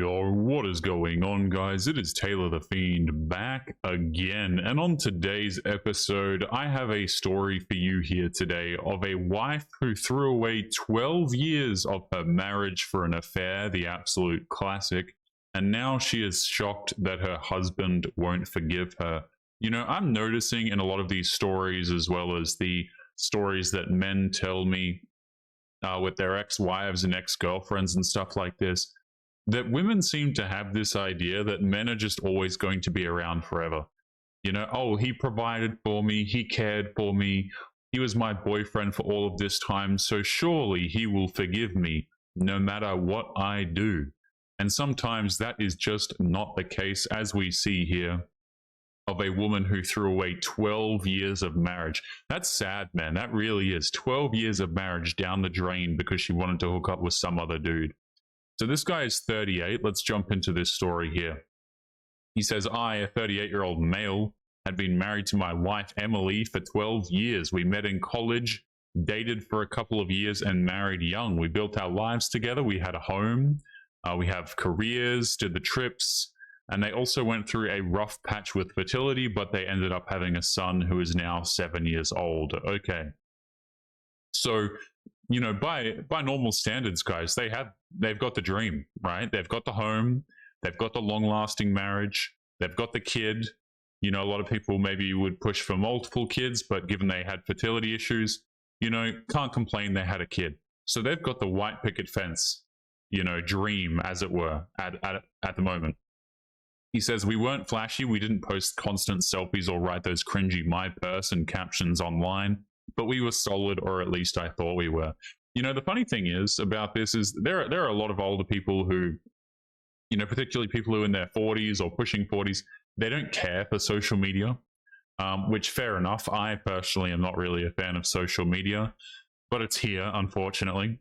Yo, what is going on, guys? It is Taylor the Fiend back again, and on today's episode, I have a story for you here today of a wife who threw away 12 years of her marriage for an affair, the absolute classic, and now she is shocked that her husband won't forgive her. You know, I'm noticing in a lot of these stories, as well as the stories that men tell me with their ex-wives and ex-girlfriends and stuff like this, that women seem to have this idea that men are just always going to be around forever. You know, oh, he provided for me, he cared for me, he was my boyfriend for all of this time, so surely he will forgive me no matter what I do. And sometimes that is just not the case, as we see here of a woman who threw away 12 years of marriage. That's sad, man. That really is. 12 years of marriage down the drain because she wanted to hook up with some other dude. So this guy is 38. Let's jump into this story here. He says, I, a 38-year-old male, had been married to my wife, Emily, for 12 years. We met in college, dated for a couple of years, and married young. We built our lives together. We had a home. We have careers, did the trips. And they also went through a rough patch with fertility, but they ended up having a son who is now 7 years old. Okay. So, you know, by normal standards, guys, they've got the dream, right? They've got the home, they've got the long-lasting marriage, they've got the kid. You know, a lot of people maybe would push for multiple kids, but given they had fertility issues, you know, can't complain they had a kid. So they've got the white picket fence, you know, dream, as it were, at the moment. He says, we weren't flashy, we didn't post constant selfies or write those cringy my person captions online, but we were solid, or at least I thought we were. You know, the funny thing is about this is there are a lot of older people who, you know, particularly people who are in their 40s or pushing 40s, they don't care for social media, which fair enough. I personally am not really a fan of social media, but it's here, unfortunately.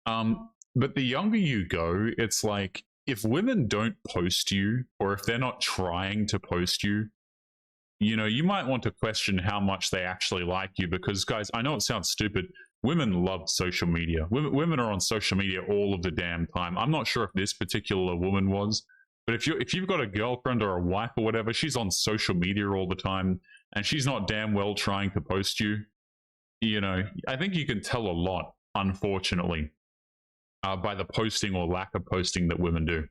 But the younger you go, it's like, if women don't post you, or if they're not trying to post you, you know, you might want to question how much they actually like you, because, guys, I know it sounds stupid. Women love social media. Women are on social media all of the damn time. I'm not sure if this particular woman was, but if you've got a girlfriend or a wife or whatever, she's on social media all the time, and she's not damn well trying to post you. You know, I think you can tell a lot, unfortunately, by the posting or lack of posting that women do.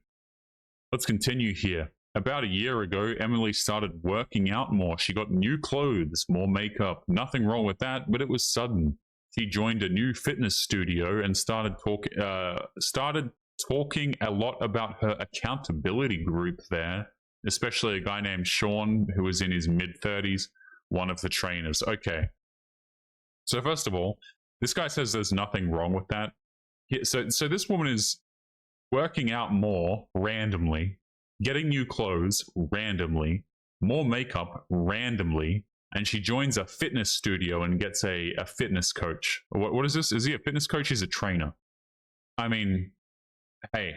Let's continue here. About a year ago, Emily started working out more. She got new clothes, more makeup. Nothing wrong with that, but it was sudden. She joined a new fitness studio and started talking a lot about her accountability group there, especially a guy named Sean, who was in his mid-30s, one of the trainers. Okay. So first of all, this guy says there's nothing wrong with that. So this woman is working out more randomly, getting new clothes randomly, more makeup randomly, and she joins a fitness studio and gets a fitness coach. What is this? Is he a fitness coach? He's a trainer. I mean, hey,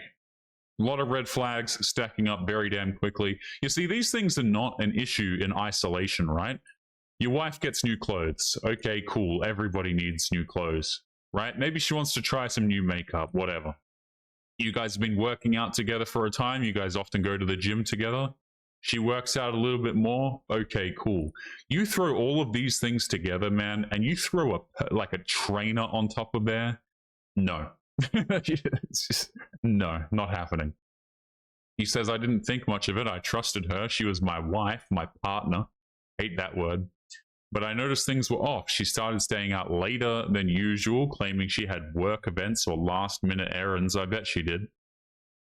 a lot of red flags stacking up very damn quickly. You see, these things are not an issue in isolation, right? Your wife gets new clothes. Okay, cool. Everybody needs new clothes. Right? Maybe she wants to try some new makeup, whatever. You guys have been working out together for a time. You guys often go to the gym together. She works out a little bit more. Okay, cool. You throw all of these things together, man, and you throw a trainer on top of there. No. It's just, no, not happening. He says, I didn't think much of it. I trusted her. She was my wife, my partner. Hate that word. But I noticed things were off. She started staying out later than usual, claiming she had work events or last-minute errands. I bet she did.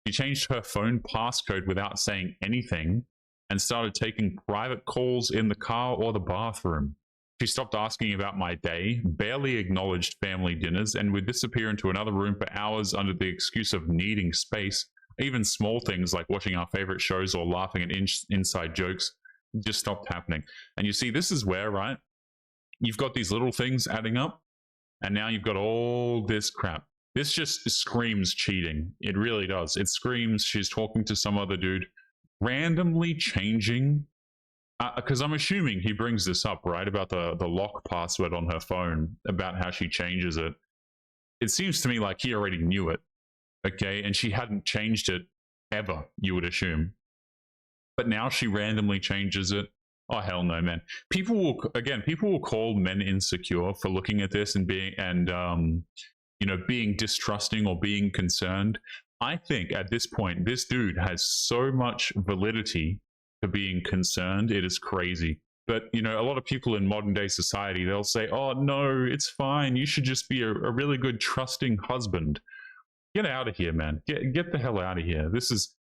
She changed her phone passcode without saying anything and started taking private calls in the car or the bathroom. She stopped asking about my day, barely acknowledged family dinners, and would disappear into another room for hours under the excuse of needing space. Even small things like watching our favorite shows or laughing at inside jokes just stopped happening. And you see, this is where, right, you've got these little things adding up, and now you've got all this crap. This just screams cheating. It really does. It screams she's talking to some other dude, randomly changing, because I'm assuming he brings this up, right, about the lock password on her phone, about how she changes it. It seems to me like he already knew it, okay, and she hadn't changed it ever, you would assume. But now she randomly changes it. Oh hell no, man. People will call men insecure for looking at this and being distrusting or being concerned. I think at this point, this dude has so much validity to being concerned. It is crazy. But, a lot of people in modern day society, they'll say, oh, no, it's fine. You should just be a really good, trusting husband. Get out of here, man. Get the hell out of here. This is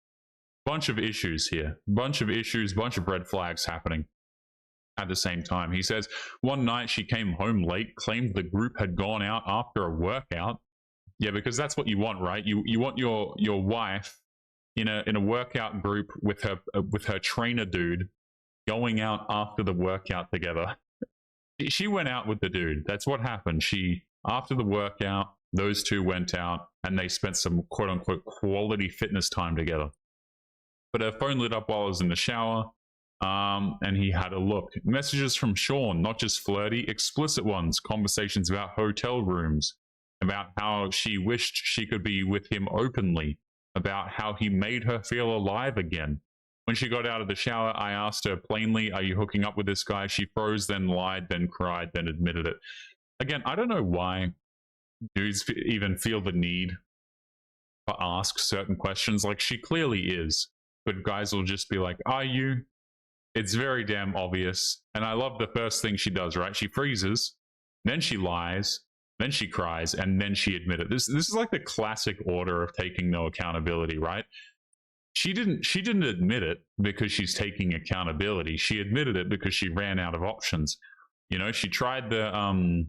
a bunch of issues here. Bunch of issues, bunch of red flags happening at the same time. He says, one night she came home late, claimed the group had gone out after a workout. Yeah, because that's what you want, right? You want your wife in a workout group with her trainer dude going out after the workout together. She went out with the dude. That's what happened. After the workout, those two went out and they spent some quote unquote quality fitness time together. But her phone lit up while I was in the shower. And he had a look. Messages from Sean, not just flirty, explicit ones, conversations about hotel rooms, about how she wished she could be with him openly, about how he made her feel alive again. When she got out of the shower, I asked her plainly, are you hooking up with this guy? She froze, then lied, then cried, then admitted it. Again, I don't know why dudes even feel the need to ask certain questions. Like, she clearly is, but guys will just be like, are you? It's very damn obvious. And I love the first thing she does, right? She freezes, then she lies, then she cries, and then she admitted. This is like the classic order of taking no accountability, right? She didn't admit it because she's taking accountability. She admitted it because she ran out of options. She tried the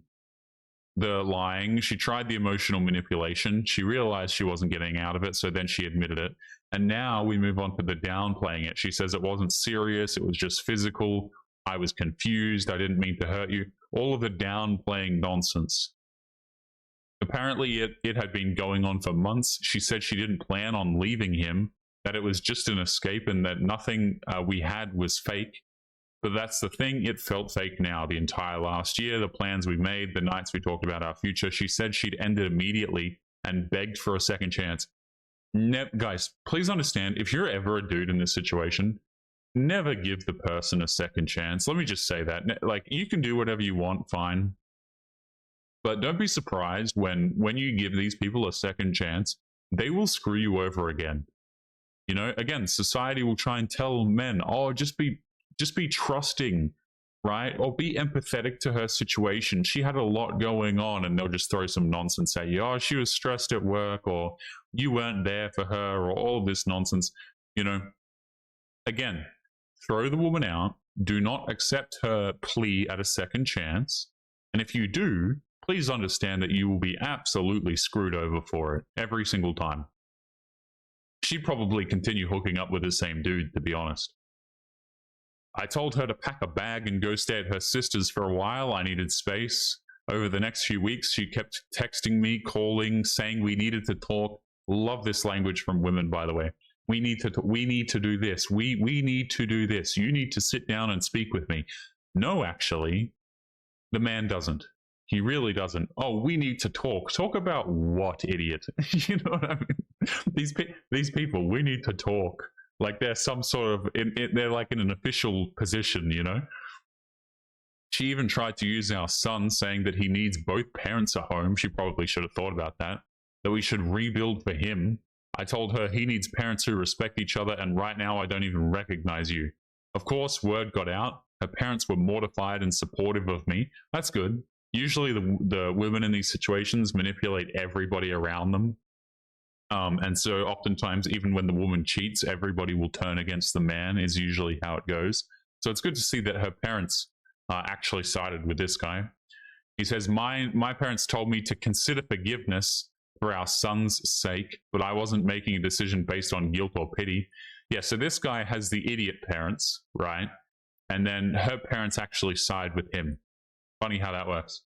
lying, she tried the emotional manipulation. She realized she wasn't getting out of it, so then she admitted it. And now we move on to the downplaying it. She says it wasn't serious, it was just physical. I was confused, I didn't mean to hurt you. All of the downplaying nonsense. Apparently it had been going on for months. She said she didn't plan on leaving him, that it was just an escape and that nothing we had was fake. But that's the thing, it felt fake now. The entire last year, the plans we made, the nights we talked about our future, she said she'd end it immediately and begged for a second chance. Guys, please understand, if you're ever a dude in this situation, never give the person a second chance. Let me just say that. Like, you can do whatever you want, fine. But don't be surprised when you give these people a second chance, they will screw you over again. Again, society will try and tell men, oh, just be trusting, right? Or be empathetic to her situation. She had a lot going on, and they'll just throw some nonsense at you. Oh, she was stressed at work, or you weren't there for her, or all this nonsense. Again, throw the woman out. Do not accept her plea at a second chance. And if you do, please understand that you will be absolutely screwed over for it every single time. She'd probably continue hooking up with the same dude, to be honest. I told her to pack a bag and go stay at her sister's for a while. I needed space. Over the next few weeks, she kept texting me, calling, saying we needed to talk. Love this language from women, by the way. We need to do this. We need to do this. You need to sit down and speak with me. No, actually, the man doesn't. He really doesn't. Oh, we need to talk. Talk about what, idiot? You know what I mean? These people, we need to talk. Like they're some sort of, they're like in an official position, She even tried to use our son, saying that he needs both parents at home. She probably should have thought about that. That we should rebuild for him. I told her he needs parents who respect each other, and right now I don't even recognize you. Of course, word got out. Her parents were mortified and supportive of me. That's good. Usually the women in these situations manipulate everybody around them. And so oftentimes, even when the woman cheats, everybody will turn against the man, is usually how it goes. So it's good to see that her parents actually sided with this guy. He says, my parents told me to consider forgiveness for our son's sake, but I wasn't making a decision based on guilt or pity. Yeah, so this guy has the idiot parents, right? And then her parents actually side with him. Funny how that works.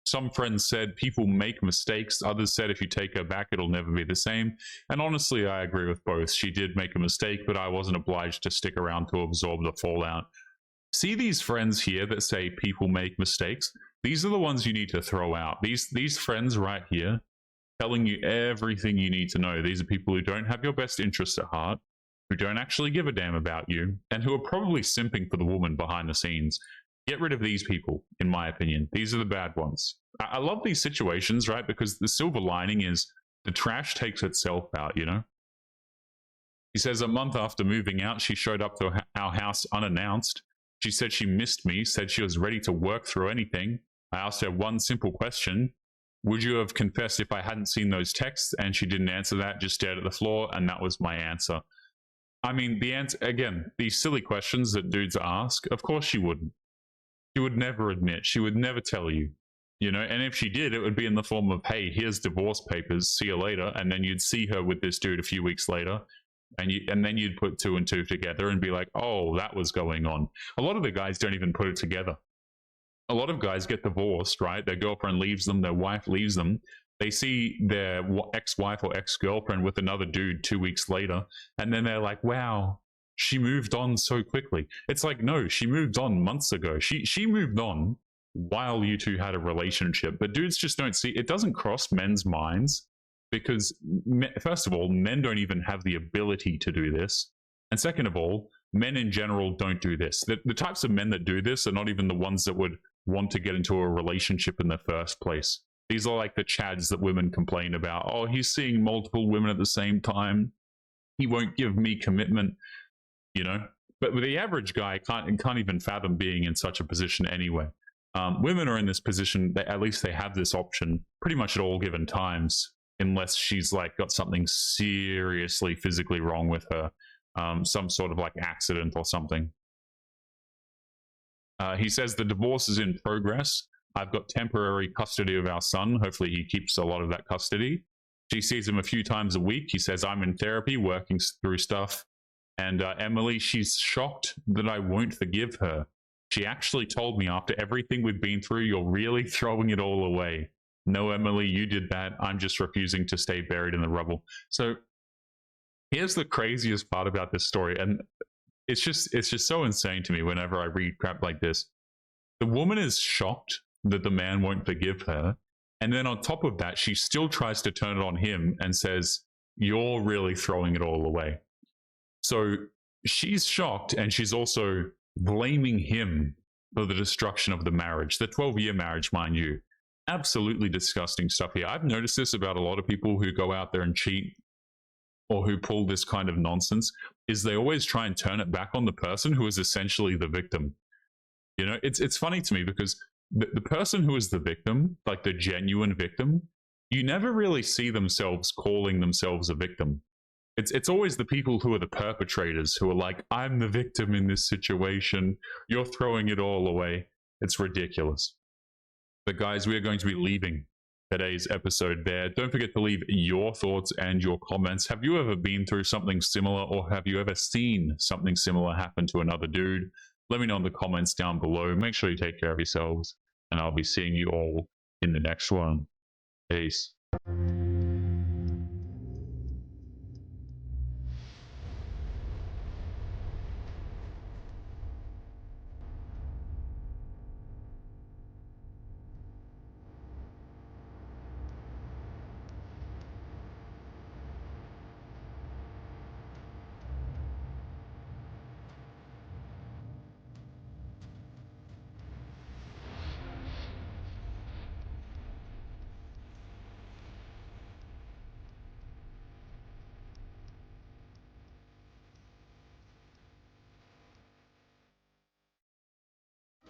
Some friends said people make mistakes. Others said if you take her back, it'll never be the same. And honestly, I agree with both. She did make a mistake, but I wasn't obliged to stick around to absorb the fallout. See these friends here that say people make mistakes? These are the ones you need to throw out. These friends right here, telling you everything you need to know. These are people who don't have your best interests at heart, who don't actually give a damn about you, and who are probably simping for the woman behind the scenes. Get rid of these people, in my opinion. These are the bad ones. I love these situations, right? Because the silver lining is the trash takes itself out, you know? He says a month after moving out, she showed up to our house unannounced. She said she missed me, said she was ready to work through anything. I asked her one simple question. Would you have confessed if I hadn't seen those texts? And she didn't answer that, just stared at the floor, and that was my answer. I mean, the answer, again, these silly questions that dudes ask, of course she wouldn't. She would never admit. She would never tell you. You know, and if she did, it would be in the form of, hey, here's divorce papers, see you later. And then you'd see her with this dude a few weeks later. And then you'd put two and two together and be like, oh, that was going on. A lot of the guys don't even put it together. A lot of guys get divorced, right? Their girlfriend leaves them, their wife leaves them. They see their ex-wife or ex-girlfriend with another dude 2 weeks later, and then they're like, wow, she moved on so quickly. It's like, no, she moved on months ago. She moved on while you two had a relationship. But dudes just don't see, it doesn't cross men's minds because, first of all, men don't even have the ability to do this. And second of all, men in general don't do this. The types of men that do this are not even the ones that would want to get into a relationship in the first place. These are like the chads that women complain about. Oh, he's seeing multiple women at the same time. He won't give me commitment, you know. But the average guy can't even fathom being in such a position anyway. Women are in this position, at least they have this option pretty much at all given times, unless she's like got something seriously physically wrong with her, some sort of like accident or something. He says the divorce is in progress. I've got temporary custody of our son. Hopefully he keeps a lot of that custody. She sees him a few times a week. He says, I'm in therapy, working through stuff. And Emily, she's shocked that I won't forgive her. She actually told me after everything we've been through, you're really throwing it all away. No, Emily, you did that. I'm just refusing to stay buried in the rubble. So here's the craziest part about this story. And it's just so insane to me whenever I read crap like this. The woman is shocked that the man won't forgive her. And then on top of that, she still tries to turn it on him and says, you're really throwing it all away. So she's shocked, and she's also blaming him for the destruction of the marriage, the 12-year marriage, mind you. Absolutely disgusting stuff here. I've noticed this about a lot of people who go out there and cheat or who pull this kind of nonsense, is they always try and turn it back on the person who is essentially the victim. You know, it's funny to me because the person who is the victim, like the genuine victim, you never really see themselves calling themselves a victim. It's always the people who are the perpetrators who are like, I'm the victim in this situation. You're throwing it all away. It's ridiculous. But guys, we are going to be leaving today's episode there. Don't forget to leave your thoughts and your comments. Have you ever been through something similar, or have you ever seen something similar happen to another dude? Let me know in the comments down below. Make sure you take care of yourselves, and I'll be seeing you all in the next one. Peace.